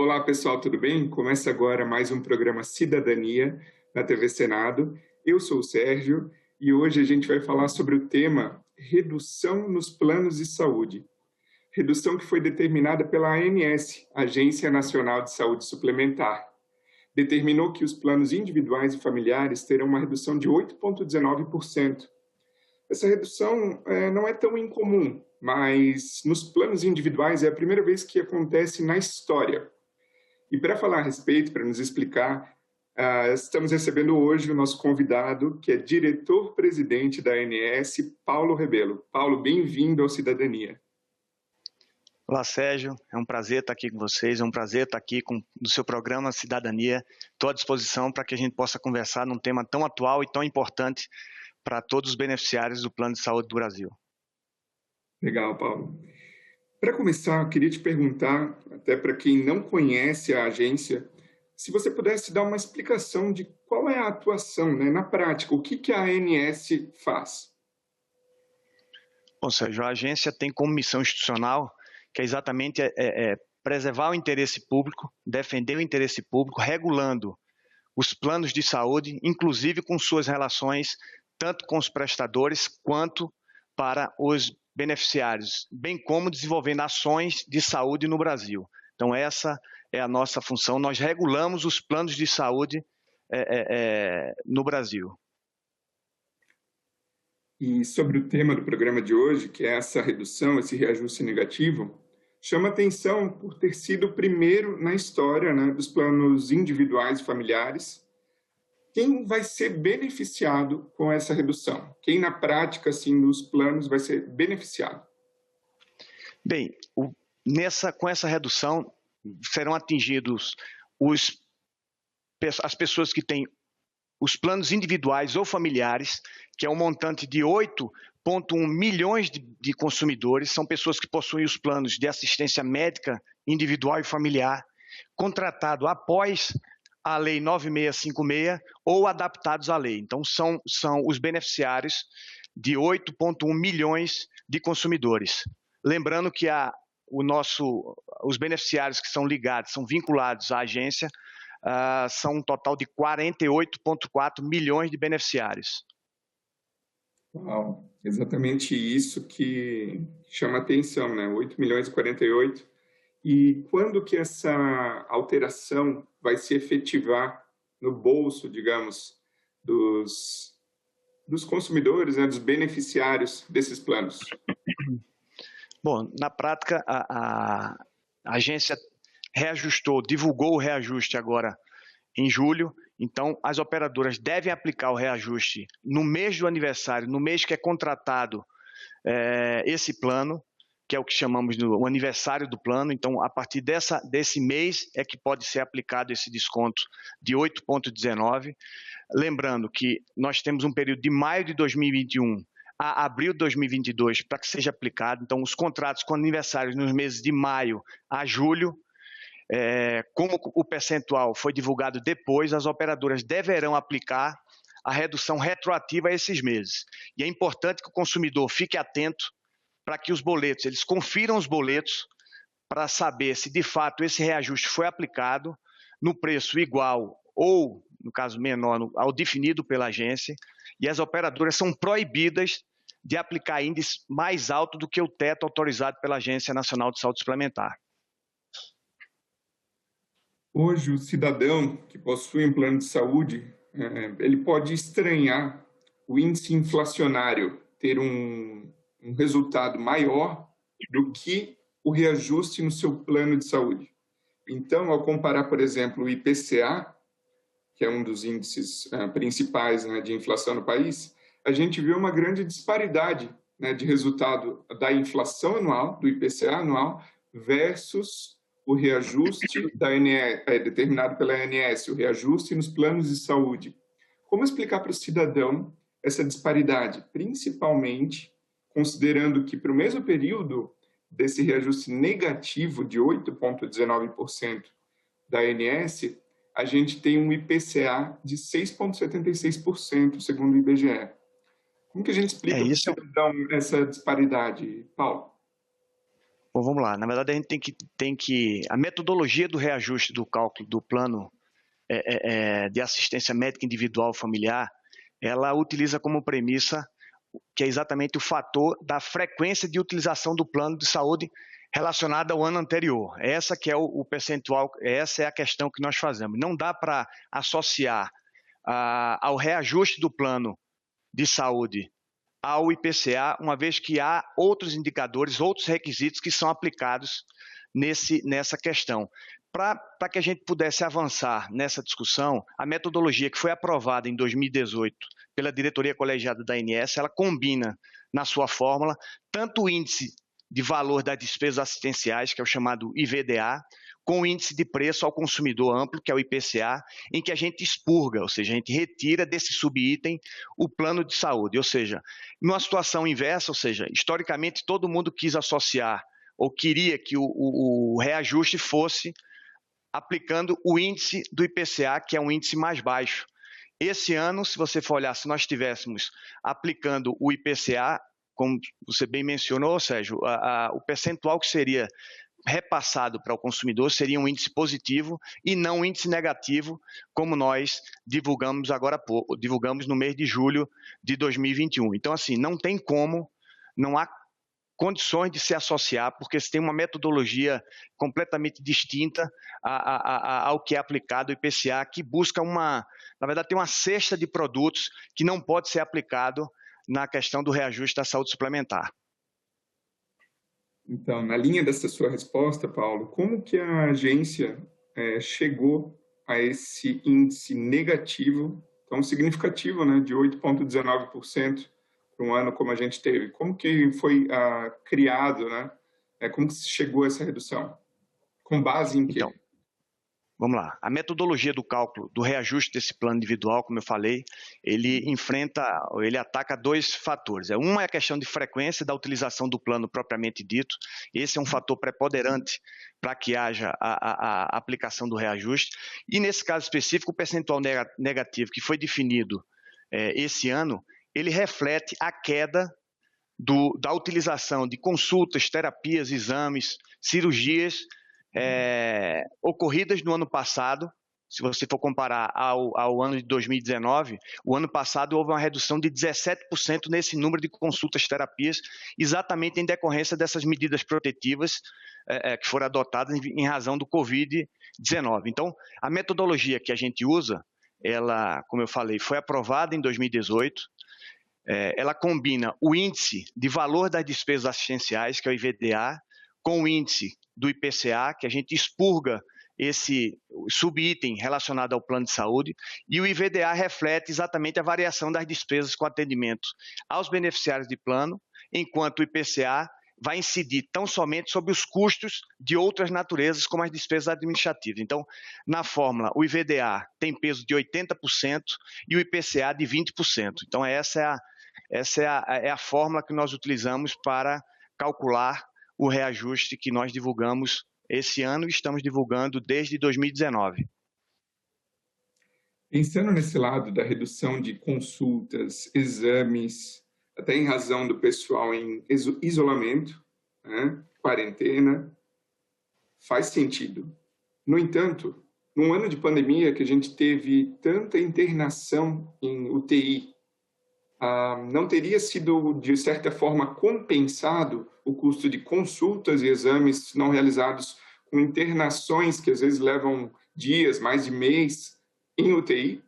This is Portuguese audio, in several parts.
Olá pessoal, tudo bem? Começa agora mais um programa Cidadania na TV Senado. Eu sou o Sérgio e hoje a gente vai falar sobre o tema redução nos planos de saúde. Redução que foi determinada pela ANS, Agência Nacional de Saúde Suplementar. Determinou que os planos individuais e familiares terão uma redução de 8,19%. Essa redução não é tão incomum, mas nos planos individuais é a primeira vez que acontece na história. E para falar a respeito, para nos explicar, estamos recebendo hoje o nosso convidado, que é diretor-presidente da ANS, Paulo Rebelo. Paulo, bem-vindo ao Cidadania. Olá, Sérgio. É um prazer estar aqui com vocês, é um prazer estar aqui no seu programa Cidadania. Estou à disposição para que a gente possa conversar num tema tão atual e tão importante para todos os beneficiários do Plano de Saúde do Brasil. Legal, Paulo. Para começar, eu queria te perguntar, até para quem não conhece a agência, se você pudesse dar uma explicação de qual é a atuação, na prática, o que a ANS faz? Bom, Sérgio, a agência tem como missão institucional que é exatamente preservar o interesse público, defender o interesse público, regulando os planos de saúde, inclusive com suas relações tanto com os prestadores quanto para os beneficiários, bem como desenvolvendo ações de saúde no Brasil. Então essa é a nossa função, nós regulamos os planos de saúde no Brasil. E sobre o tema do programa de hoje, que é essa redução, esse reajuste negativo, chama atenção por ter sido o primeiro na história dos planos individuais e familiares. Quem vai ser beneficiado com essa redução? Quem, na prática, assim, nos planos, vai ser beneficiado? Bem, com essa redução, serão atingidos as pessoas que têm os planos individuais ou familiares, que é um montante de 8,1 milhões de consumidores, são pessoas que possuem os planos de assistência médica individual e familiar, contratado após a Lei 9656 ou adaptados à lei. Então, são os beneficiários de 8,1 milhões de consumidores. Lembrando que os beneficiários que são ligados, são vinculados à agência, são um total de 48,4 milhões de beneficiários. Uau, exatamente isso que chama atenção, 8 milhões e 48. E quando que essa alteração vai se efetivar no bolso, digamos, dos consumidores, dos beneficiários desses planos? Bom, na prática, a agência divulgou o reajuste agora em julho, então as operadoras devem aplicar o reajuste no mês do aniversário, no mês que é contratado esse plano, que é o que chamamos do aniversário do plano. Então, a partir desse mês é que pode ser aplicado esse desconto de 8,19. Lembrando que nós temos um período de maio de 2021 a abril de 2022 para que seja aplicado. Então, os contratos com aniversários nos meses de maio a julho, como o percentual foi divulgado depois, as operadoras deverão aplicar a redução retroativa a esses meses. E é importante que o consumidor fique atento para que os boletos, eles confiram os boletos para saber se de fato esse reajuste foi aplicado no preço igual ou, no caso menor, ao definido pela agência, e as operadoras são proibidas de aplicar índice mais alto do que o teto autorizado pela Agência Nacional de Saúde Suplementar. Hoje, o cidadão que possui um plano de saúde, ele pode estranhar o índice inflacionário ter um resultado maior do que o reajuste no seu plano de saúde. Então, ao comparar, por exemplo, o IPCA, que é um dos índices principais de inflação no país, a gente vê uma grande disparidade de resultado da inflação anual, do IPCA anual, versus o reajuste determinado pela ANS, o reajuste nos planos de saúde. Como explicar para o cidadão essa disparidade, principalmente considerando que para o mesmo período desse reajuste negativo de 8,19% da ANS, a gente tem um IPCA de 6,76%, segundo o IBGE. Como que a gente explica para o cidadão essa disparidade, Paulo? Bom, vamos lá. Na verdade, a gente a metodologia do reajuste do cálculo do plano de assistência médica individual familiar, ela utiliza como premissa que é exatamente o fator da frequência de utilização do plano de saúde relacionada ao ano anterior. Essa que é o percentual, essa é a questão que nós fazemos. Não dá para associar ao reajuste do plano de saúde ao IPCA, uma vez que há outros indicadores, outros requisitos que são aplicados nessa questão. Para que a gente pudesse avançar nessa discussão, a metodologia que foi aprovada em 2018 pela diretoria colegiada da ANS, ela combina na sua fórmula tanto o índice de valor das despesas assistenciais, que é o chamado IVDA, com o índice de preço ao consumidor amplo, que é o IPCA, em que a gente expurga, ou seja, a gente retira desse subitem o plano de saúde. Ou seja, numa situação inversa, ou seja, historicamente todo mundo quis associar ou queria que o reajuste fosse aplicando o índice do IPCA, que é um índice mais baixo. Esse ano, se você for olhar, se nós estivéssemos aplicando o IPCA, como você bem mencionou, Sérgio, o percentual que seria repassado para o consumidor seria um índice positivo e não um índice negativo, como nós divulgamos agora há pouco, divulgamos no mês de julho de 2021. Então, assim, não tem como, não há condições de se associar, porque se tem uma metodologia completamente distinta ao que é aplicado o IPCA, que busca na verdade, tem uma cesta de produtos que não pode ser aplicado na questão do reajuste da saúde suplementar. Então, na linha dessa sua resposta, Paulo, como que a agência chegou a esse índice negativo, tão significativo, né, de 8,19% para um ano como a gente teve? Como que foi criado, né? Como que se chegou a essa redução? Com base em quê? Então, vamos lá. A metodologia do cálculo do reajuste desse plano individual, como eu falei, ele ataca dois fatores. Uma é a questão de frequência da utilização do plano propriamente dito. Esse é um fator preponderante para que haja a aplicação do reajuste. E nesse caso específico, o percentual negativo que foi definido esse ano, ele reflete a queda da utilização de consultas, terapias, exames, cirurgias ocorridas no ano passado. Se você for comparar ao ano de 2019, o ano passado houve uma redução de 17% nesse número de consultas, terapias, exatamente em decorrência dessas medidas protetivas que foram adotadas em razão do Covid-19. Então, a metodologia que a gente usa, ela, como eu falei, foi aprovada em 2018, ela combina o índice de valor das despesas assistenciais, que é o IVDA, com o índice do IPCA, que a gente expurga esse subitem relacionado ao plano de saúde, e o IVDA reflete exatamente a variação das despesas com atendimento aos beneficiários de plano, enquanto o IPCA vai incidir tão somente sobre os custos de outras naturezas, como as despesas administrativas. Então, na fórmula, o IVDA tem peso de 80% e o IPCA de 20%. Então, essa é a fórmula que nós utilizamos para calcular o reajuste que nós divulgamos esse ano e estamos divulgando desde 2019. Pensando nesse lado da redução de consultas, exames, até em razão do pessoal em isolamento, né, quarentena, faz sentido. No entanto, num ano de pandemia que a gente teve tanta internação em UTI, não teria sido, de certa forma, compensado o custo de consultas e exames não realizados com internações que às vezes levam dias, mais de mês, em UTI?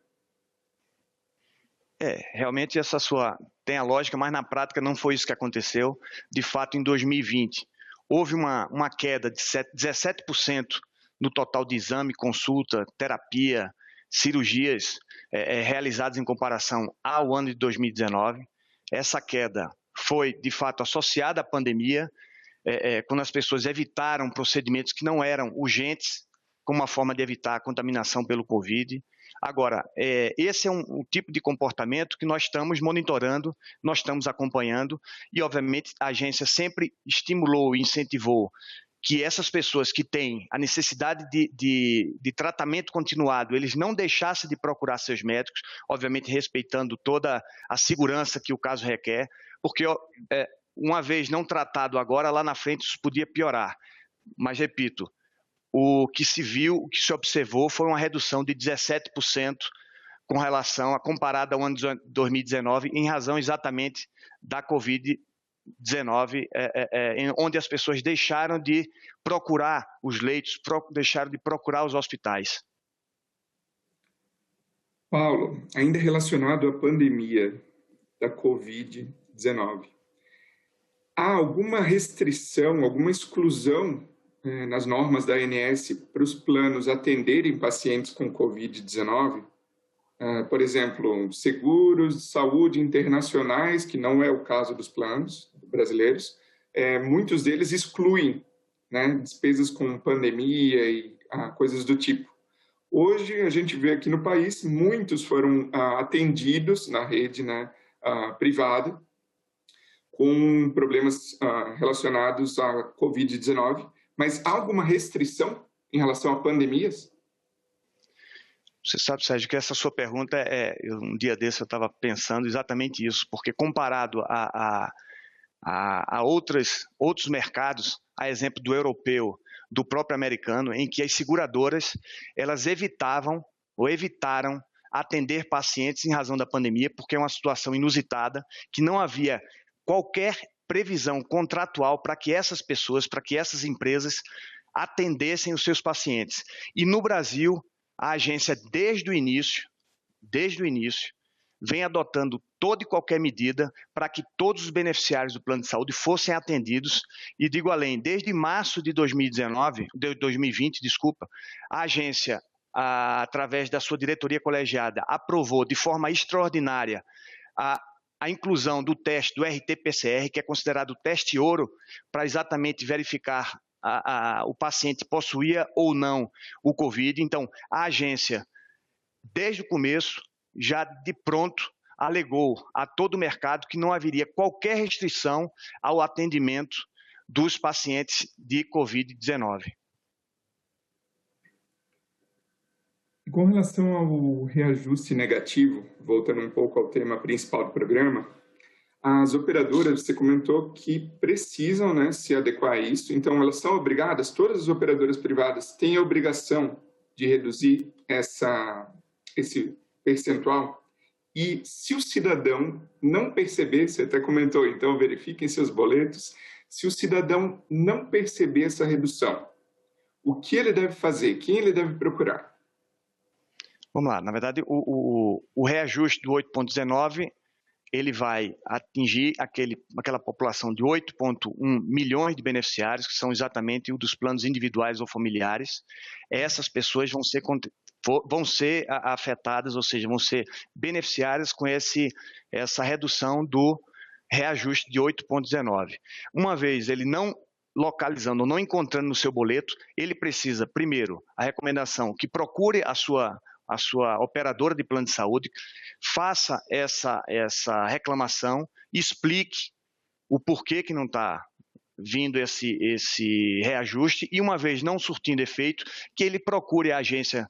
Realmente essa sua tem a lógica, mas na prática não foi isso que aconteceu. De fato, em 2020, houve uma queda de 17% no total de exame, consulta, terapia, cirurgias realizadas em comparação ao ano de 2019. Essa queda foi, de fato, associada à pandemia, quando as pessoas evitaram procedimentos que não eram urgentes, como uma forma de evitar a contaminação pelo Covid. Agora, esse é um tipo de comportamento que nós estamos monitorando, nós estamos acompanhando e, obviamente, a agência sempre estimulou e incentivou que essas pessoas que têm a necessidade de tratamento continuado, eles não deixassem de procurar seus médicos, obviamente respeitando toda a segurança que o caso requer, porque uma vez não tratado agora, lá na frente isso podia piorar. Mas, repito, o que se viu, o que se observou foi uma redução de 17% com relação a comparado ao ano de 2019, em razão exatamente da Covid-19, onde as pessoas deixaram de procurar os leitos, deixaram de procurar os hospitais. Paulo, ainda relacionado à pandemia da Covid-19, há alguma restrição, alguma exclusão nas normas da ANS para os planos atenderem pacientes com Covid-19? Por exemplo, seguros de saúde internacionais, que não é o caso dos planos brasileiros, muitos deles excluem, né, despesas com pandemia e coisas do tipo. Hoje, a gente vê aqui no país, muitos foram atendidos na rede, né, privada, com problemas relacionados à Covid-19, mas há alguma restrição em relação a pandemias? Você sabe, Sérgio, que essa sua pergunta, um dia desse eu estava pensando exatamente isso, porque comparado a outros mercados, a exemplo do europeu, do próprio americano, em que as seguradoras elas evitaram atender pacientes em razão da pandemia, porque é uma situação inusitada, que não havia qualquer previsão contratual para que essas pessoas, para que essas empresas atendessem os seus pacientes. E no Brasil, a agência, desde o início, vem adotando toda e qualquer medida para que todos os beneficiários do plano de saúde fossem atendidos. E digo além, desde março de 2020, a agência, através da sua diretoria colegiada, aprovou de forma extraordinária a inclusão do teste do RT-PCR, que é considerado o teste ouro, para exatamente verificar o paciente possuía ou não o Covid. Então, a agência, desde o começo, já de pronto, alegou a todo o mercado que não haveria qualquer restrição ao atendimento dos pacientes de Covid-19. Com relação ao reajuste negativo, voltando um pouco ao tema principal do programa, as operadoras, você comentou que precisam, né, se adequar a isso, então elas são obrigadas, todas as operadoras privadas têm a obrigação de reduzir esse percentual, e se o cidadão não perceber, você até comentou, então verifiquem seus boletos, se o cidadão não perceber essa redução, o que ele deve fazer, quem ele deve procurar? Vamos lá, na verdade o reajuste do 8,19 ele vai atingir aquela população de 8,1 milhões de beneficiários, que são exatamente os dos planos individuais ou familiares. Essas pessoas vão ser afetadas, ou seja, vão ser beneficiárias com essa redução do reajuste de 8,19. Uma vez ele não localizando ou não encontrando no seu boleto, ele precisa, primeiro, a recomendação que procure a sua operadora de plano de saúde, faça essa reclamação, explique o porquê que não está vindo esse reajuste e, uma vez não surtindo efeito, que ele procure a Agência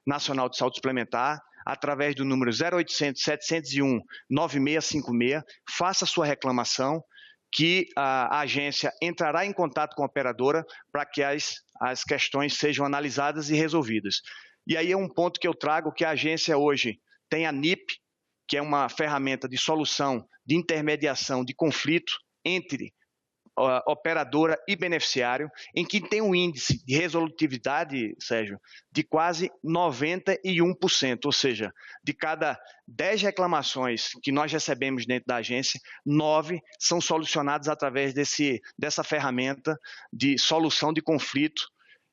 Nacional de Saúde Suplementar através do número 0800 701 9656, faça a sua reclamação, que a agência entrará em contato com a operadora para que as questões sejam analisadas e resolvidas. E aí é um ponto que eu trago, que a agência hoje tem a NIP, que é uma ferramenta de solução, de intermediação de conflito entre operadora e beneficiário, em que tem um índice de resolutividade, Sérgio, de quase 91%, ou seja, de cada 10 reclamações que nós recebemos dentro da agência, 9 são solucionadas através dessa ferramenta de solução de conflito.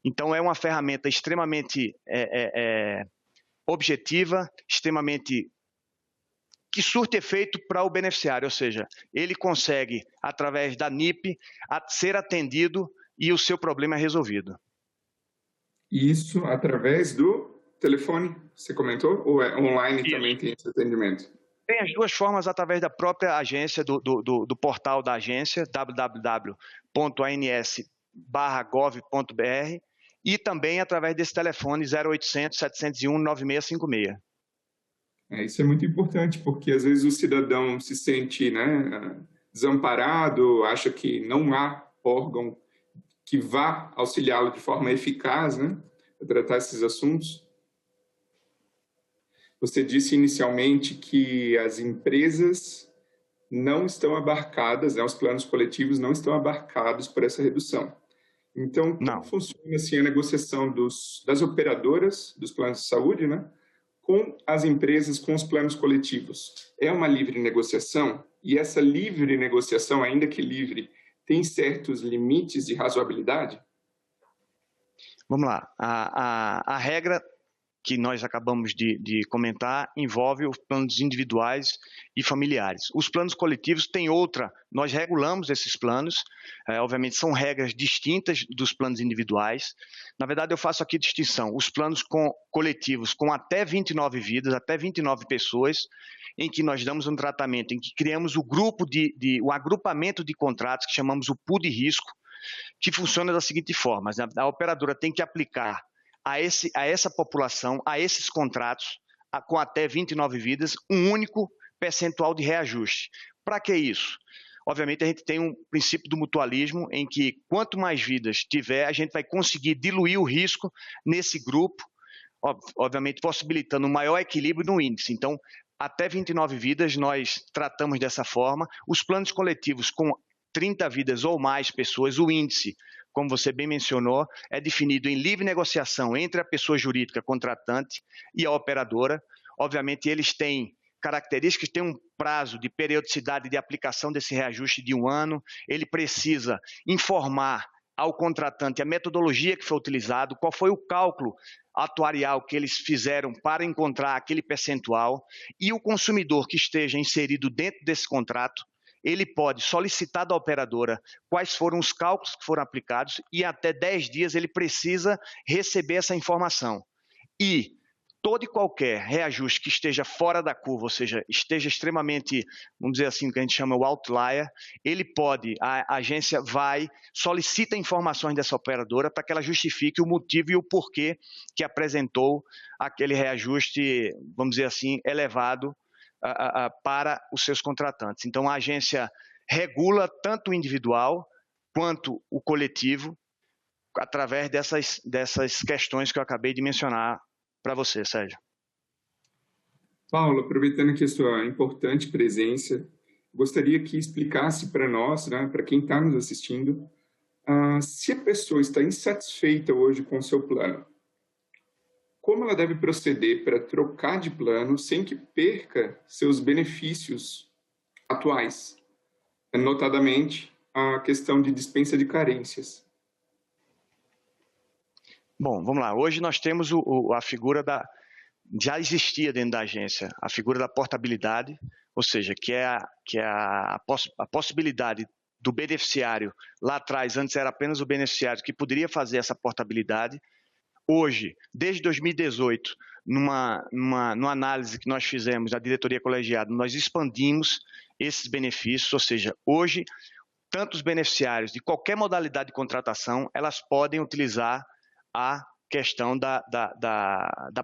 Então, é uma ferramenta extremamente objetiva, extremamente que surte efeito para o beneficiário, ou seja, ele consegue, através da NIP, ser atendido e o seu problema é resolvido. Isso através do telefone, você comentou? Ou online? Isso. Também tem esse atendimento? Tem as duas formas, através da própria agência, do portal da agência, www.ans.gov.br, e também através desse telefone 0800 701 9656. Isso é muito importante, porque às vezes o cidadão se sente, né, desamparado, acha que não há órgão que vá auxiliá-lo de forma eficaz, né, a tratar esses assuntos. Você disse inicialmente que as empresas não estão abarcadas, né, os planos coletivos não estão abarcados por essa redução. Então, como Não. funciona assim, a negociação das operadoras dos planos de saúde, né, com as empresas, com os planos coletivos? É uma livre negociação? E essa livre negociação, ainda que livre, tem certos limites de razoabilidade? Vamos lá. A regra que nós acabamos de comentar envolve os planos individuais e familiares. Os planos coletivos têm outra, nós regulamos esses planos, obviamente são regras distintas dos planos individuais. Na verdade, eu faço aqui distinção. Os planos coletivos com até 29 vidas, até 29 pessoas, em que nós damos um tratamento, em que criamos o grupo o agrupamento de contratos, que chamamos o pool de risco, que funciona da seguinte forma: a operadora tem que aplicar a essa população, a esses contratos, com até 29 vidas, um único percentual de reajuste. Para que isso? Obviamente, a gente tem um princípio do mutualismo, em que quanto mais vidas tiver, a gente vai conseguir diluir o risco nesse grupo, obviamente possibilitando um maior equilíbrio no índice. Então, até 29 vidas nós tratamos dessa forma. Os planos coletivos com 30 vidas ou mais pessoas, o índice, como você bem mencionou, é definido em livre negociação entre a pessoa jurídica contratante e a operadora. Obviamente, eles têm características, têm um prazo de periodicidade de aplicação desse reajuste de 1 ano, ele precisa informar ao contratante a metodologia que foi utilizado, qual foi o cálculo atuarial que eles fizeram para encontrar aquele percentual, e o consumidor que esteja inserido dentro desse contrato, ele pode solicitar da operadora quais foram os cálculos que foram aplicados e até 10 dias ele precisa receber essa informação. E todo e qualquer reajuste que esteja fora da curva, ou seja, esteja extremamente, vamos dizer assim, o que a gente chama o outlier, a agência solicita informações dessa operadora para que ela justifique o motivo e o porquê que apresentou aquele reajuste, vamos dizer assim, elevado para os seus contratantes. Então, a agência regula tanto o individual quanto o coletivo através dessas questões que eu acabei de mencionar para você, Sérgio. Paulo, aproveitando aqui a sua importante presença, gostaria que explicasse para nós, né, para quem está nos assistindo, se a pessoa está insatisfeita hoje com o seu plano, como ela deve proceder para trocar de plano sem que perca seus benefícios atuais, notadamente a questão de dispensa de carências? Bom, vamos lá. Hoje nós temos a figura já existia dentro da agência, a figura da portabilidade, ou seja, que é a possibilidade do beneficiário. Lá atrás, antes era apenas o beneficiário que poderia fazer essa portabilidade. Hoje, desde 2018, numa análise que nós fizemos da diretoria colegiada, nós expandimos esses benefícios, ou seja, hoje, tanto os beneficiários de qualquer modalidade de contratação, elas podem utilizar a questão da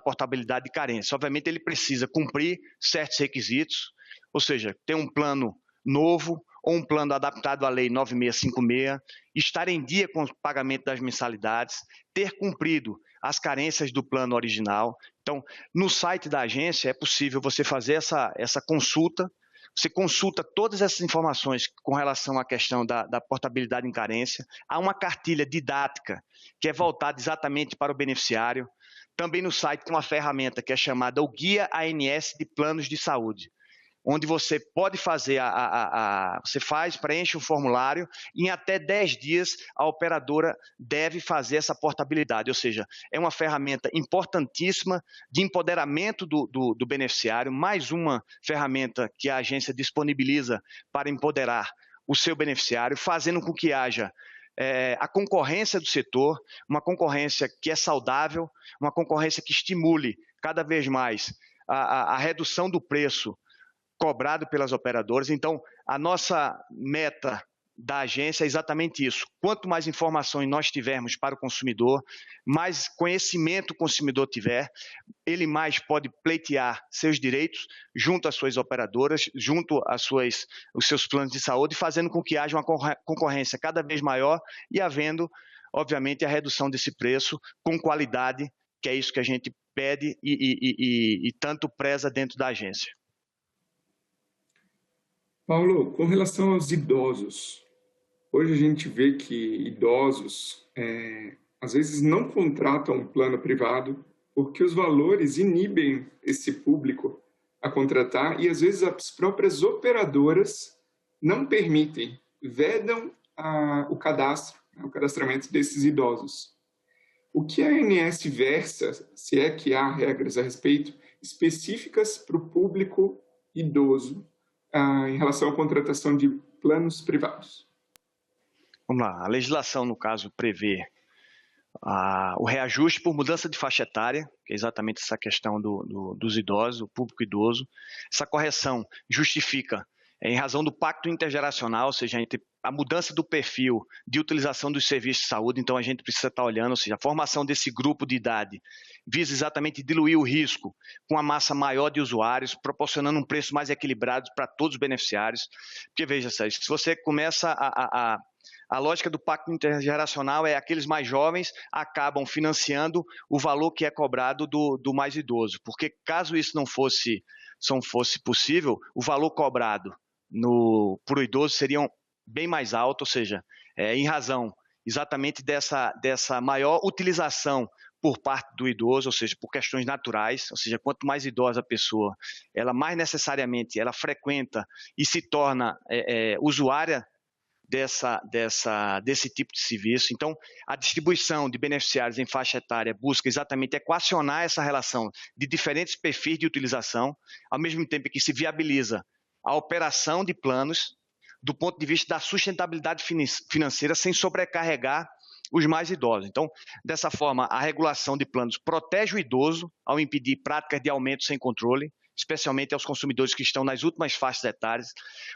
portabilidade de carência. Obviamente, ele precisa cumprir certos requisitos, ou seja, ter um plano novo ou um plano adaptado à Lei 9656, estar em dia com o pagamento das mensalidades, ter cumprido as carências do plano original. Então, no site da agência é possível você fazer essa consulta. Você consulta todas essas informações com relação à questão da portabilidade em carência. Há uma cartilha didática que é voltada exatamente para o beneficiário. Também no site tem uma ferramenta que é chamada o Guia ANS de Planos de Saúde, onde você pode fazer, preenche um formulário e em até 10 dias a operadora deve fazer essa portabilidade, ou seja, é uma ferramenta importantíssima de empoderamento do beneficiário, mais uma ferramenta que a agência disponibiliza para empoderar o seu beneficiário, fazendo com que haja a concorrência do setor, uma concorrência que é saudável, uma concorrência que estimule cada vez mais a redução do preço cobrado pelas operadoras. Então, a nossa meta da agência é exatamente isso. Quanto mais informações nós tivermos para o consumidor, mais conhecimento o consumidor tiver, ele mais pode pleitear seus direitos junto às suas operadoras, junto os seus planos de saúde, fazendo com que haja uma concorrência cada vez maior e havendo, obviamente, a redução desse preço com qualidade, que é isso que a gente pede e tanto preza dentro da agência. Paulo, com relação aos idosos, hoje a gente vê que idosos às vezes não contratam um plano privado porque os valores inibem esse público a contratar e às vezes as próprias operadoras não permitem, vedam o cadastro, o cadastramento desses idosos. O que a ANS versa, se é que há regras a respeito, específicas para o público idoso em relação à contratação de planos privados? Vamos lá, a legislação, no caso, prevê o reajuste por mudança de faixa etária, que é exatamente essa questão dos idosos, o público idoso. Essa correção justifica em razão do pacto intergeracional, ou seja, a mudança do perfil de utilização dos serviços de saúde, então a gente precisa estar olhando, ou seja, a formação desse grupo de idade visa exatamente diluir o risco com uma massa maior de usuários, proporcionando um preço mais equilibrado para todos os beneficiários. Porque veja, Sérgio, se você começa a lógica do pacto intergeracional é aqueles mais jovens acabam financiando o valor que é cobrado do mais idoso, porque caso isso não fosse possível, o valor cobrado por o idoso seria bem mais alto, ou seja, em razão exatamente dessa maior utilização por parte do idoso, ou seja, por questões naturais, ou seja, quanto mais idosa a pessoa, ela mais necessariamente ela frequenta e se torna usuária desse tipo de serviço. Então, a distribuição de beneficiários em faixa etária busca exatamente equacionar essa relação de diferentes perfis de utilização, ao mesmo tempo que se viabiliza a operação de planos do ponto de vista da sustentabilidade financeira sem sobrecarregar os mais idosos. Então, dessa forma, a regulação de planos protege o idoso ao impedir práticas de aumento sem controle, especialmente aos consumidores que estão nas últimas faixas etárias.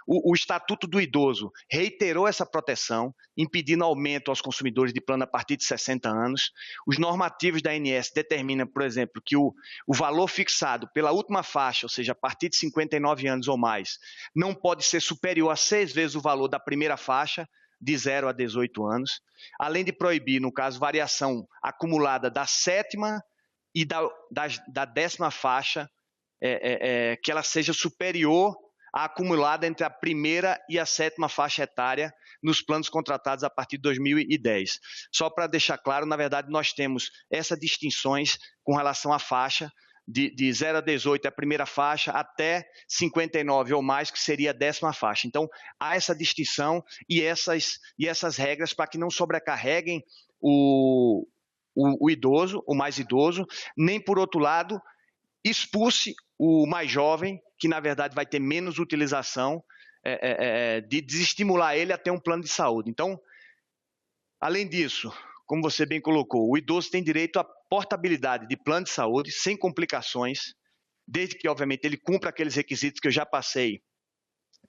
O Estatuto do Idoso reiterou essa proteção, impedindo aumento aos consumidores de plano a partir de 60 anos. Os normativos da ANS determinam, por exemplo, que o valor fixado pela última faixa, ou seja, a partir de 59 anos ou mais, não pode ser superior a 6 vezes o valor da primeira faixa, de 0 a 18 anos, além de proibir, no caso, variação acumulada da 7ª e da 10ª faixa, que ela seja superior à acumulada entre a primeira e a 7ª faixa etária nos planos contratados a partir de 2010. Só para deixar claro, na verdade, nós temos essas distinções com relação à faixa, de 0 a 18 é a primeira faixa, até 59 ou mais, que seria a 10ª faixa. Então, há essa distinção e essas regras para que não sobrecarreguem o idoso, o mais idoso, nem, por outro lado, expulse o mais jovem, que na verdade vai ter menos utilização, de desestimular ele a ter um plano de saúde. Então, além disso, como você bem colocou, o idoso tem direito à portabilidade de plano de saúde sem complicações, desde que, obviamente, ele cumpra aqueles requisitos que eu já passei,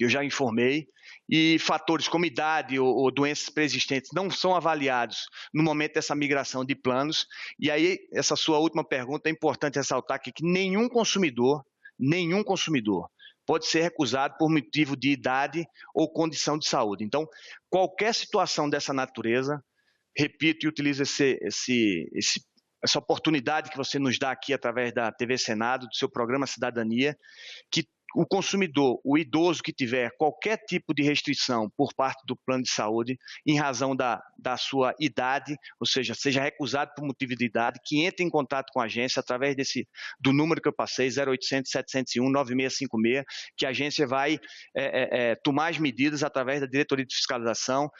eu já informei, e fatores como idade ou doenças pré-existentes não são avaliados no momento dessa migração de planos. E aí, essa sua última pergunta, é importante ressaltar que nenhum consumidor pode ser recusado por motivo de idade ou condição de saúde. Então, qualquer situação dessa natureza, repito e utilizo essa oportunidade que você nos dá aqui através da TV Senado, do seu programa Cidadania, que o consumidor, o idoso que tiver qualquer tipo de restrição por parte do plano de saúde, em razão da sua idade, ou seja recusado por motivo de idade, que entre em contato com a agência através do número que eu passei, 0800 701 9656, que a agência vai tomar as medidas através da diretoria de fiscalização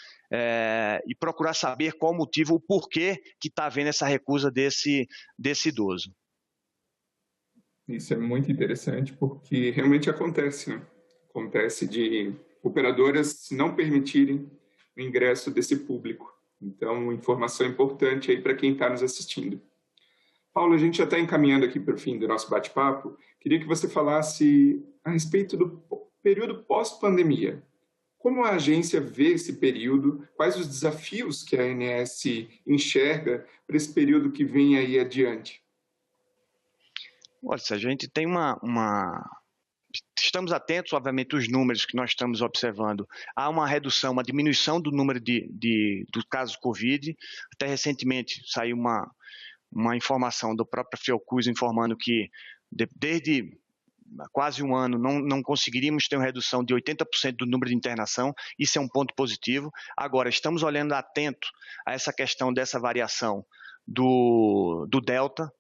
e procurar saber qual o motivo, o porquê que está havendo essa recusa desse idoso. Isso é muito interessante porque realmente acontece, né? Acontece de operadoras não permitirem o ingresso desse público. Então, informação importante aí para quem está nos assistindo. Paulo, a gente já está encaminhando aqui para o fim do nosso bate-papo. Queria que você falasse a respeito do período pós-pandemia. Como a agência vê esse período? Quais os desafios que a ANS enxerga para esse período que vem aí adiante? Olha, se a gente tem estamos atentos, obviamente, aos números que nós estamos observando. Há uma redução, uma diminuição do número dos casos Covid. Até recentemente saiu uma informação do próprio Fiocruz informando que desde quase um ano não conseguiríamos ter uma redução de 80% do número de internação. Isso é um ponto positivo. Agora, estamos olhando atento a essa questão dessa variação do Delta,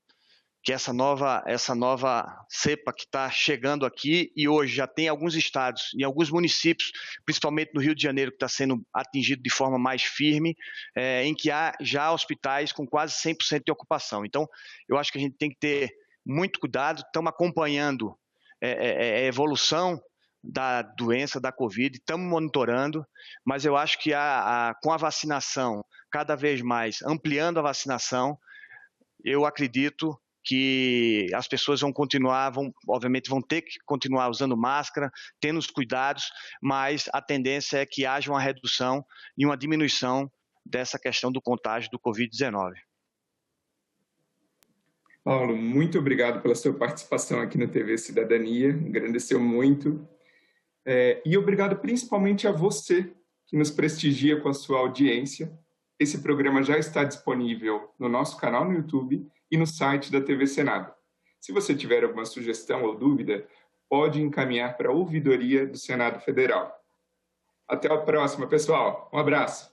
que essa nova cepa que está chegando aqui, e hoje já tem alguns estados e alguns municípios, principalmente no Rio de Janeiro, que está sendo atingido de forma mais firme, em que há já hospitais com quase 100% de ocupação. Então, eu acho que a gente tem que ter muito cuidado, estamos acompanhando a evolução da doença, da Covid, estamos monitorando, mas eu acho que com a vacinação, cada vez mais ampliando a vacinação, eu acredito que as pessoas obviamente vão ter que continuar usando máscara, tendo os cuidados, mas a tendência é que haja uma redução e uma diminuição dessa questão do contágio do Covid-19. Paulo, muito obrigado pela sua participação aqui na TV Cidadania, engrandeceu muito. E obrigado principalmente a você que nos prestigia com a sua audiência. Esse programa já está disponível no nosso canal no YouTube e no site da TV Senado. Se você tiver alguma sugestão ou dúvida, pode encaminhar para a Ouvidoria do Senado Federal. Até a próxima, pessoal. Um abraço.